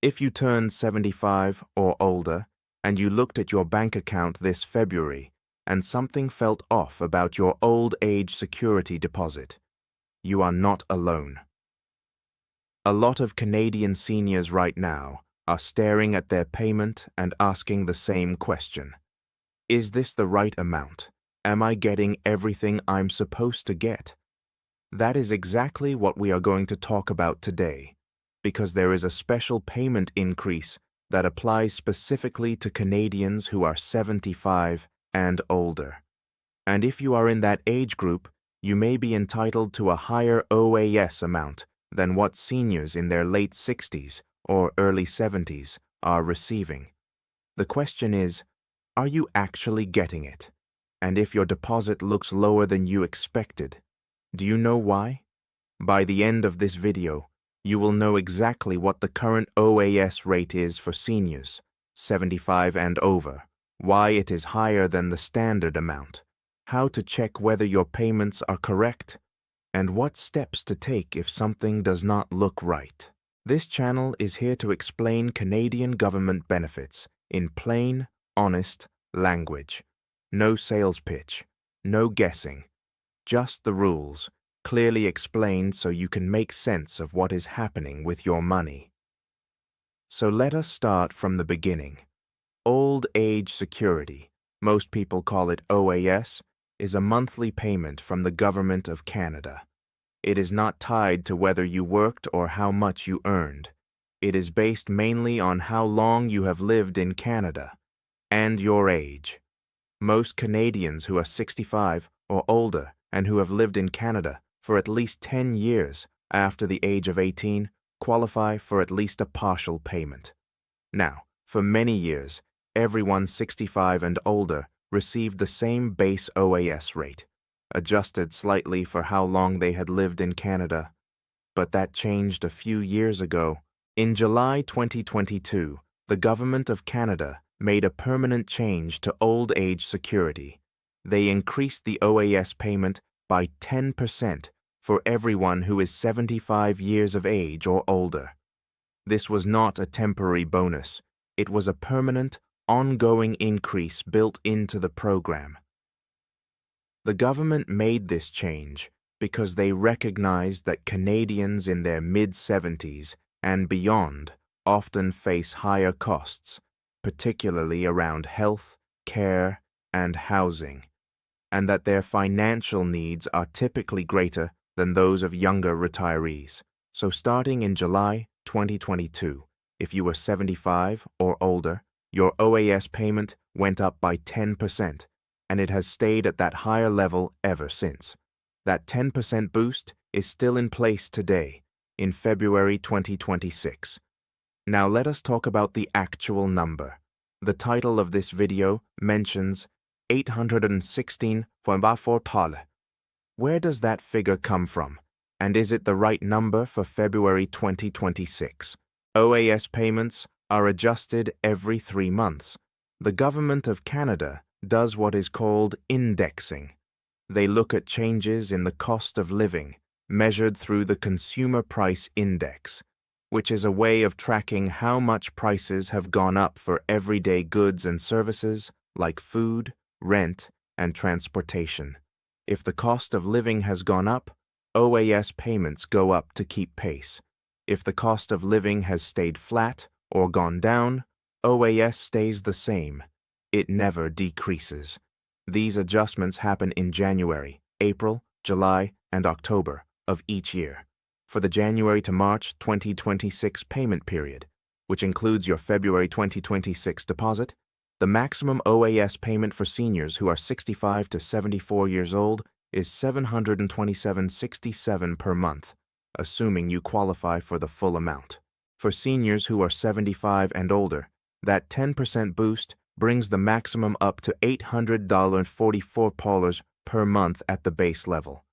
If you turned 75 or older and you looked at your bank account this February and something felt off about your old age security deposit, you are not alone. A lot of Canadian seniors right now are staring at their payment and asking the same question. Is this the right amount? Am I getting everything I'm supposed to get? That is exactly what we are going to talk about today, because there is a special payment increase that applies specifically to Canadians who are 75 and older. And if you are in that age group, you may be entitled to a higher OAS amount than what seniors in their late 60s or early 70s are receiving. The question is, are you actually getting it? And if your deposit looks lower than you expected, do you know why? By the end of this video, you will know exactly what the current OAS rate is for seniors, 75 and over, why it is higher than the standard amount, how to check whether your payments are correct, and what steps to take if something does not look right. This channel is here to explain Canadian government benefits in plain, honest language. No sales pitch, no guessing, just the rules, clearly explained so you can make sense of what is happening with your money. So let us start from the beginning. Old Age Security, most people call it OAS, is a monthly payment from the Government of Canada. It is not tied to whether you worked or how much you earned. It is based mainly on how long you have lived in Canada and your age. Most Canadians who are 65 or older and who have lived in Canada for at least 10 years after the age of 18 qualify for at least a partial payment. Now, for many years, everyone 65 and older received the same base OAS rate, adjusted slightly for how long they had lived in Canada. But that changed a few years ago. In July 2022, the Government of Canada made a permanent change to old age security. They increased the OAS payment by 10% for everyone who is 75 years of age or older. This was not a temporary bonus. It was a permanent, ongoing increase built into the program. The government made this change because they recognized that Canadians in their mid-70s and beyond often face higher costs, particularly around health, care, and housing, and that their financial needs are typically greater than those of younger retirees. So starting in July 2022, if you were 75 or older, your OAS payment went up by 10%, and it has stayed at that higher level ever since. That 10% boost is still in place today, in February 2026. Now let us talk about the actual number. The title of this video mentions 816,400. Where does that figure come from? And is it the right number for February 2026? OAS payments are adjusted every 3 months. The Government of Canada does what is called indexing. They look at changes in the cost of living, measured through the Consumer Price Index, which is a way of tracking how much prices have gone up for everyday goods and services like food, rent, and transportation. If the cost of living has gone up, OAS payments go up to keep pace. If the cost of living has stayed flat or gone down, OAS stays the same. It never decreases. These adjustments happen in January, April, July, and October of each year. For the January to March 2026 payment period, which includes your February 2026 deposit, the maximum OAS payment for seniors who are 65 to 74 years old is $727.67 per month, assuming you qualify for the full amount. For seniors who are 75 and older, that 10% boost brings the maximum up to $800.44 per month at the base level.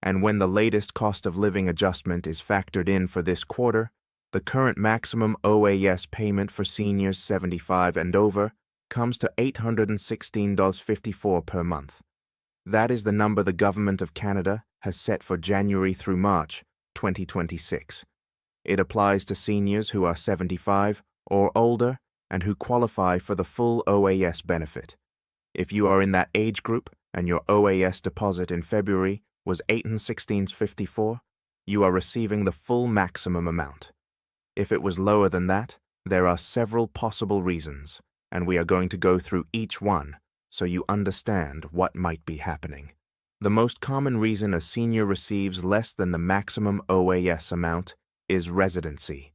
And when the latest cost of living adjustment is factored in for this quarter, the current maximum OAS payment for seniors 75 and over comes to $816.54 per month. That is the number the Government of Canada has set for January through March 2026. It applies to seniors who are 75 or older and who qualify for the full OAS benefit. If you are in that age group and your OAS deposit in February was 8.1654, you are receiving the full maximum amount. If it was lower than that, there are several possible reasons, and we are going to go through each one so you understand what might be happening. The most common reason a senior receives less than the maximum OAS amount is residency.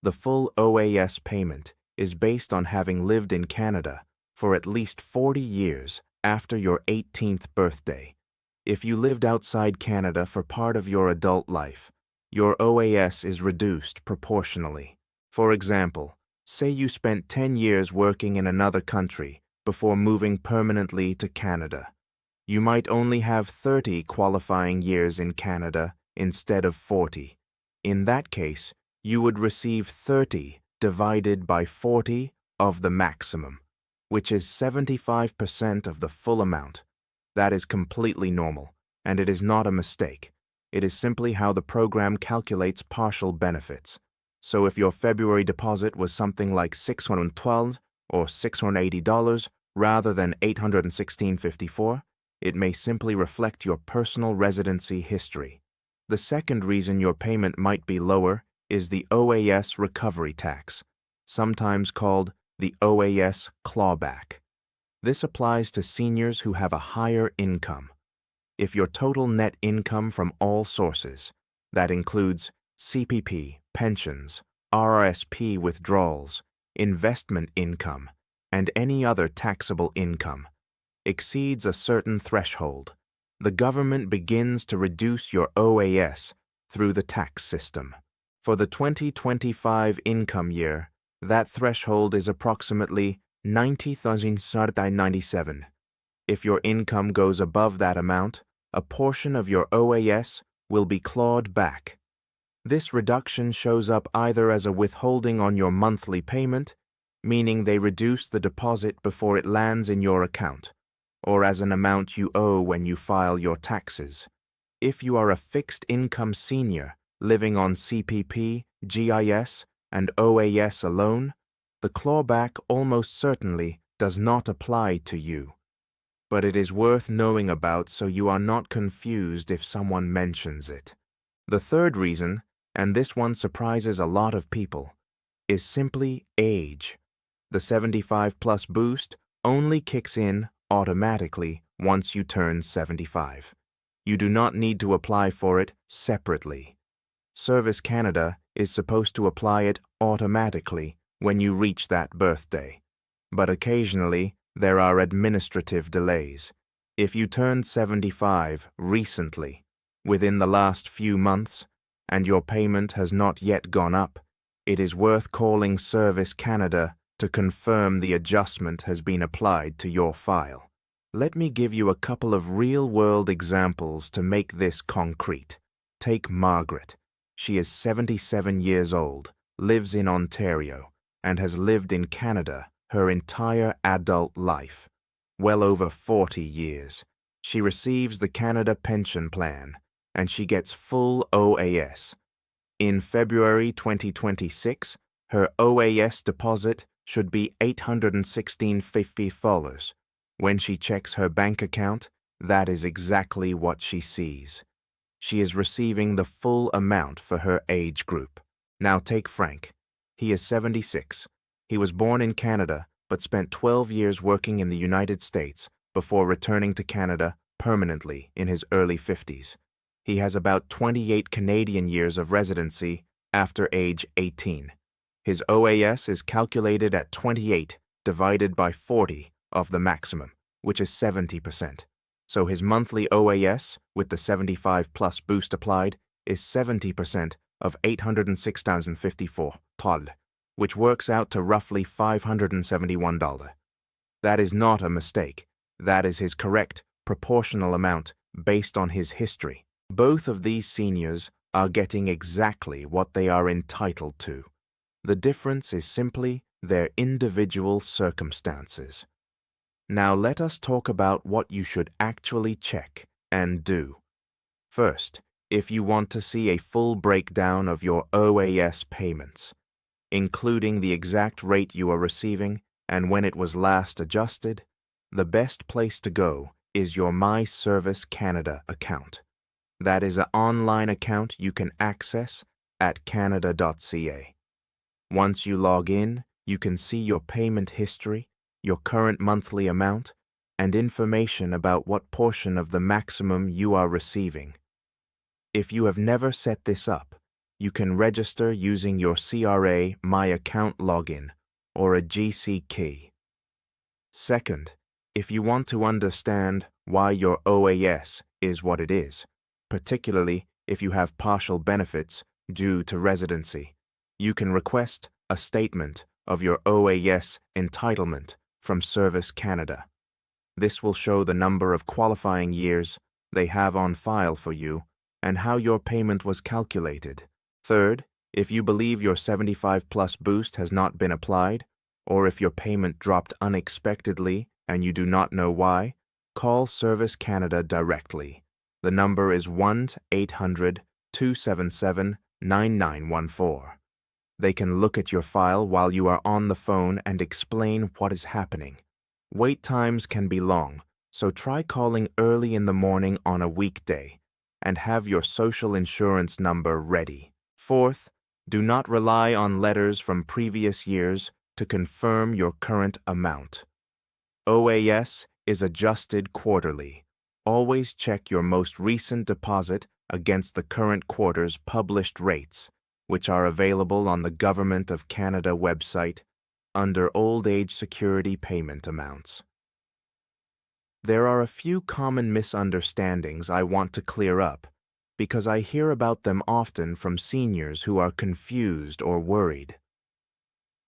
The full OAS payment is based on having lived in Canada for at least 40 years after your 18th birthday. If you lived outside Canada for part of your adult life, your OAS is reduced proportionally. For example, say you spent 10 years working in another country before moving permanently to Canada. You might only have 30 qualifying years in Canada instead of 40. In that case, you would receive 30 divided by 40 of the maximum, which is 75% of the full amount. That is completely normal, and it is not a mistake. It is simply how the program calculates partial benefits. So if your February deposit was something like $612 or $680 rather than $816.54, it may simply reflect your personal residency history. The second reason your payment might be lower is the OAS recovery tax, sometimes called the OAS clawback. This applies to seniors who have a higher income. If your total net income from all sources, that includes CPP, pensions, RRSP withdrawals, investment income, and any other taxable income, exceeds a certain threshold, the government begins to reduce your OAS through the tax system. For the 2025 income year, that threshold is approximately $90,097. If your income goes above that amount, a portion of your OAS will be clawed back. This reduction shows up either as a withholding on your monthly payment, meaning they reduce the deposit before it lands in your account, or as an amount you owe when you file your taxes. If you are a fixed income senior living on CPP, GIS, and OAS alone, the clawback almost certainly does not apply to you. But it is worth knowing about so you are not confused if someone mentions it. The third reason, and this one surprises a lot of people, is simply age. The 75+ boost only kicks in automatically once you turn 75. You do not need to apply for it separately. Service Canada is supposed to apply it automatically when you reach that birthday. But occasionally, there are administrative delays. If you turned 75 recently, within the last few months, and your payment has not yet gone up, it is worth calling Service Canada to confirm the adjustment has been applied to your file. Let me give you a couple of real-world examples to make this concrete. Take Margaret. She is 77 years old, lives in Ontario, and has lived in Canada her entire adult life, well over 40 years. She receives the Canada Pension Plan, and she gets full OAS. In February 2026, her OAS deposit should be $816.50. When she checks her bank account, that is exactly what she sees. She is receiving the full amount for her age group. Now take Frank. He is 76. He was born in Canada, but spent 12 years working in the United States before returning to Canada permanently in his early 50s. He has about 28 Canadian years of residency after age 18. His OAS is calculated at 28 divided by 40 of the maximum, which is 70%. So his monthly OAS, with the 75+ boost applied, is 70% of $806,054, which works out to roughly $571. That is not a mistake. That is his correct, proportional amount based on his history. Both of these seniors are getting exactly what they are entitled to. The difference is simply their individual circumstances. Now let us talk about what you should actually check and do. First, if you want to see a full breakdown of your OAS payments, including the exact rate you are receiving and when it was last adjusted, the best place to go is your My Service Canada account. That is an online account you can access at canada.ca. Once you log in, you can see your payment history, your current monthly amount, and information about what portion of the maximum you are receiving. If you have never set this up, you can register using your CRA My Account login or a GC key. Second, if you want to understand why your OAS is what it is, particularly if you have partial benefits due to residency, you can request a statement of your OAS entitlement from Service Canada. This will show the number of qualifying years they have on file for you and how your payment was calculated. Third, if you believe your 75+ boost has not been applied, or if your payment dropped unexpectedly and you do not know why, call Service Canada directly. The number is 1-800-277-9914. They can look at your file while you are on the phone and explain what is happening. Wait times can be long, so try calling early in the morning on a weekday and have your social insurance number ready. Fourth, do not rely on letters from previous years to confirm your current amount. OAS is adjusted quarterly. Always check your most recent deposit against the current quarter's published rates, which are available on the Government of Canada website under Old Age Security Payment Amounts. There are a few common misunderstandings I want to clear up because I hear about them often from seniors who are confused or worried.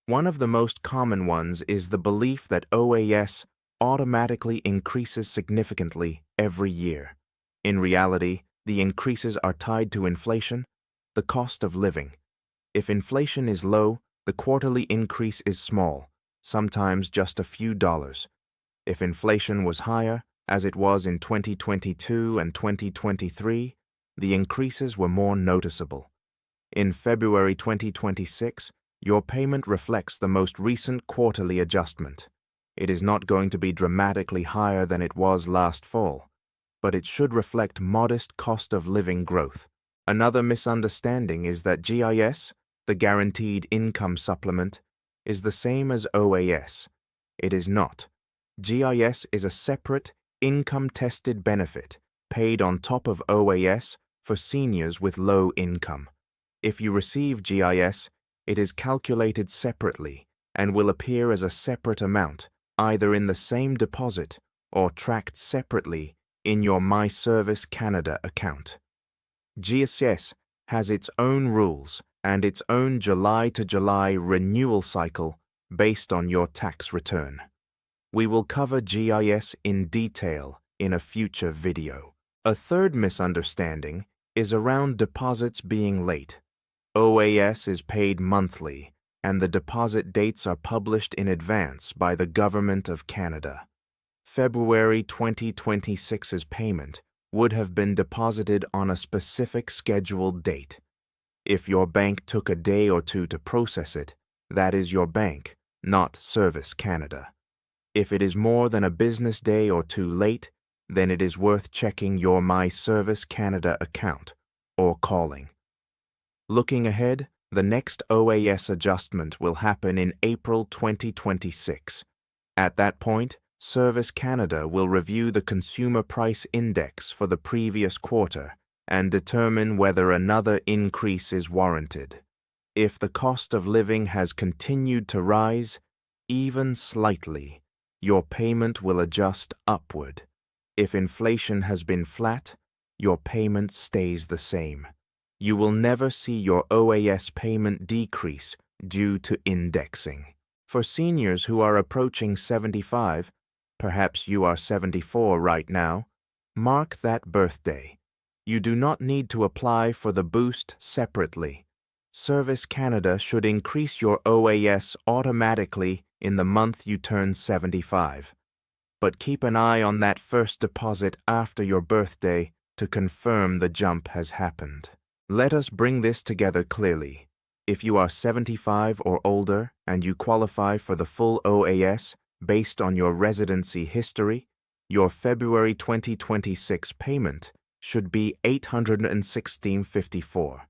One of the most common ones is the belief that OAS automatically increases significantly every year. In reality, the increases are tied to inflation, the cost of living. If inflation is low, the quarterly increase is small, sometimes just a few dollars. If inflation was higher, as it was in 2022 and 2023, the increases were more noticeable. In February 2026, your payment reflects the most recent quarterly adjustment. It is not going to be dramatically higher than it was last fall, but it should reflect modest cost of living growth. Another misunderstanding is that GIS, the Guaranteed Income Supplement, is the same as OAS. It is not. GIS is a separate, income-tested benefit paid on top of OAS for seniors with low income. If you receive GIS, it is calculated separately and will appear as a separate amount, either in the same deposit or tracked separately in your My Service Canada account. GIS has its own rules and its own July to July renewal cycle based on your tax return. We will cover GIS in detail in a future video. A third misunderstanding is around deposits being late. OAS is paid monthly, and the deposit dates are published in advance by the Government of Canada. February 2026's payment would have been deposited on a specific scheduled date. If your bank took a day or two to process it, that is your bank, not Service Canada. If it is more than a business day or two late, then it is worth checking your My Service Canada account or calling. Looking ahead, the next OAS adjustment will happen in April 2026. At that point, Service Canada will review the Consumer Price Index for the previous quarter and determine whether another increase is warranted. If the cost of living has continued to rise, even slightly, your payment will adjust upward. If inflation has been flat, your payment stays the same. You will never see your OAS payment decrease due to indexing. For seniors who are approaching 75, perhaps you are 74 right now, mark that birthday. You do not need to apply for the boost separately. Service Canada should increase your OAS automatically in the month you turn 75. But keep an eye on that first deposit after your birthday to confirm the jump has happened. Let us bring this together clearly. If you are 75 or older and you qualify for the full OAS based on your residency history, your February 2026 payment should be $816.54.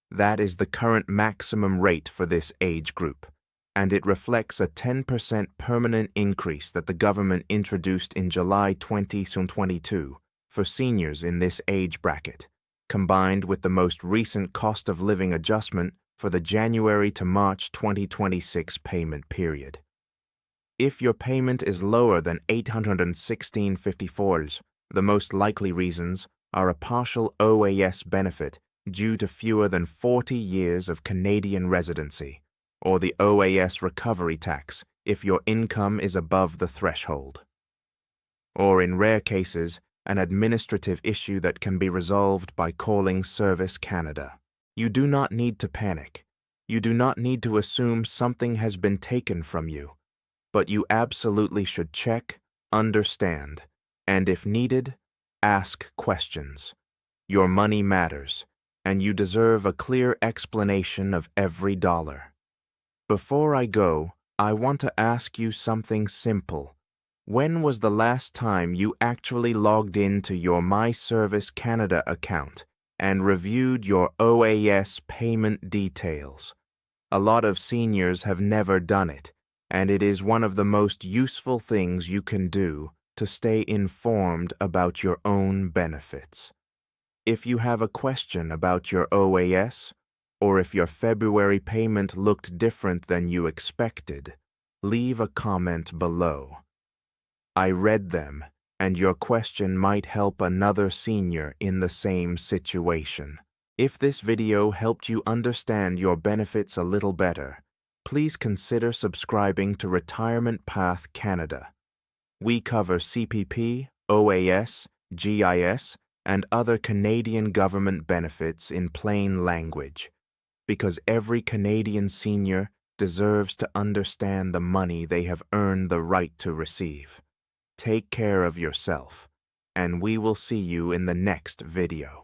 That is the current maximum rate for this age group, and it reflects a 10% permanent increase that the government introduced in July 2022 for seniors in this age bracket, combined with the most recent cost of living adjustment for the January to March 2026 payment period. If your payment is lower than $816.54, the most likely reasons are a partial OAS benefit due to fewer than 40 years of Canadian residency, or the OAS recovery tax if your income is above the threshold. Or in rare cases, an administrative issue that can be resolved by calling Service Canada. You do not need to panic. You do not need to assume something has been taken from you, but you absolutely should check, understand, and if needed, ask questions. Your money matters, and you deserve a clear explanation of every dollar. Before I go, I want to ask you something simple. When was the last time you actually logged into your My Service Canada account and reviewed your OAS payment details? A lot of seniors have never done it, and it is one of the most useful things you can do to stay informed about your own benefits. If you have a question about your OAS, or if your February payment looked different than you expected, leave a comment below. I read them, and your question might help another senior in the same situation. If this video helped you understand your benefits a little better, please consider subscribing to Retirement Path Canada. We cover CPP, OAS, GIS, and other Canadian government benefits in plain language, because every Canadian senior deserves to understand the money they have earned the right to receive. Take care of yourself, and we will see you in the next video.